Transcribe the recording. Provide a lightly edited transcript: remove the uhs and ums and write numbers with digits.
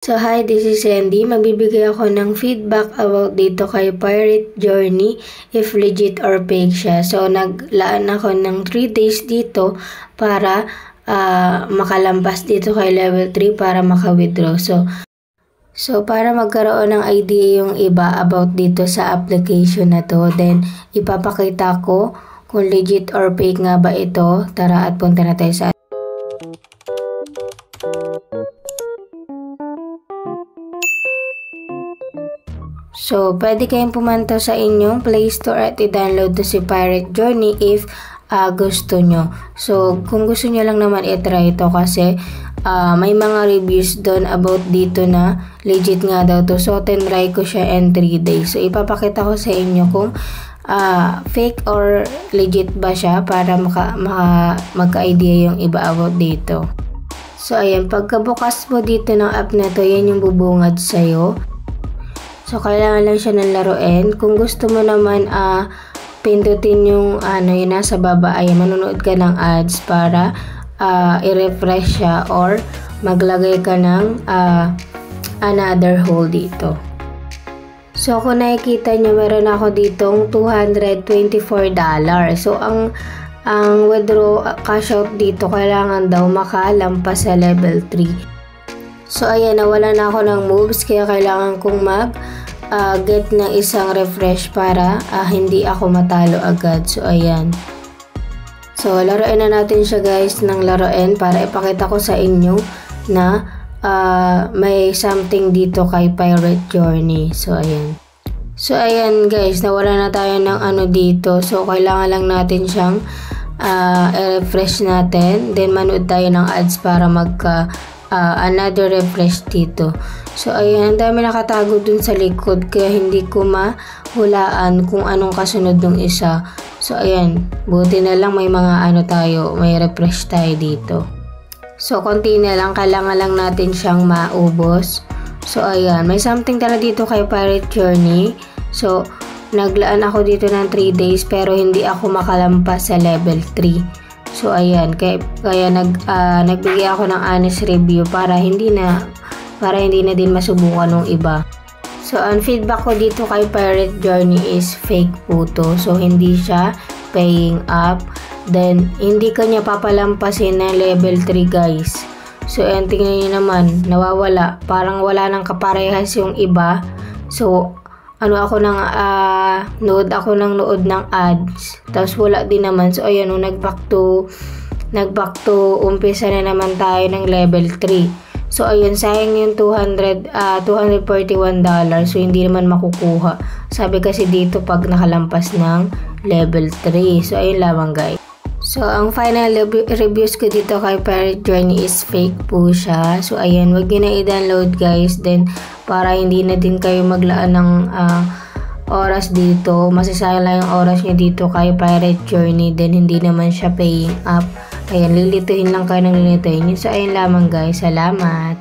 So hi, this is Sandy. Magbibigay ako ng feedback about dito kay Pirate Journey if legit or fake siya. So naglaan ako ng 3 days dito para makalampas dito kay level 3 para maka-withdraw. So para magkaroon ng idea yung iba about dito sa application na to, then ipapakita ko kung legit or fake nga ba ito. Tara at punta na tayo sa So, pwede kayong pumunta sa inyong Play Store at i-download to si Pirate Journey if gusto nyo. So, kung gusto nyo lang naman i-try ito kasi may mga reviews doon about dito na legit nga daw to. So, tinry ko siya in 3 days. So, ipapakita ko sa inyo kung fake or legit ba siya para magka-idea yung iba about dito. So, ayan. Pagkabukas mo dito ng app na to, yan yung bubungad sa'yo. So, kailangan lang siya ng laruin. Kung gusto mo naman pindutin yung yung nasa baba ay manonood ka ng ads para i-refresh siya or maglagay ka ng another hole dito. So, kung nakikita nyo, meron ako ditong $224. So, ang withdraw cash out dito, kailangan daw makalampas sa level 3. So, ayan, nawala na ako ng moves, kaya kailangan kong get na isang refresh para hindi ako matalo agad. So, ayan. So, laruin na natin siya guys ng laruin para ipakita ko sa inyo na may something dito kay Pirate Journey. So, ayan. So, ayan guys, nawala na tayo ng dito. So, kailangan lang natin siyang i-refresh natin. Then, manood tayo ng ads para another refresh dito. So, ayan, ang dami nakatago dun sa likod kaya hindi ko mahulaan kung anong kasunod ng isa. So, ayan, buti na lang may mga may refresh tayo dito. So, konti na lang, kailangan lang natin siyang maubos. So, ayan, may something talaga dito kay Pirate Journey. So, naglaan ako dito ng 3 days pero hindi ako makalampas sa level 3. So, ayan, kaya nagbigay ako ng honest review para hindi na din masubukan ng iba. So, ang feedback ko dito kay Pirate Journey is fake po to. So, hindi siya paying up. Then, hindi ka niya papalampasin ng level 3 guys. So, ayan, tingnan niyo naman, nawawala. Parang wala nang kaparehas yung iba. So, nood ng ads. Tapos wala din naman. So, ayan, nag-back to umpisa na naman tayo ng level 3. So, ayun, sayang yung $241. So, hindi naman makukuha. Sabi kasi dito pag nakalampas ng level 3. So, ayun lamang guys. So, ang final reviews ko dito kay Pirate Journey is fake po siya. So, ayan, wag nyo na i-download guys. Then, para hindi na din kayo maglaan ng oras dito. Masasayang lang yung oras nyo dito kay Pirate Journey. Then, hindi naman siya paying up. Ayan, lilituhin lang kayo ng lilituhin. So, ayun lamang guys. Salamat!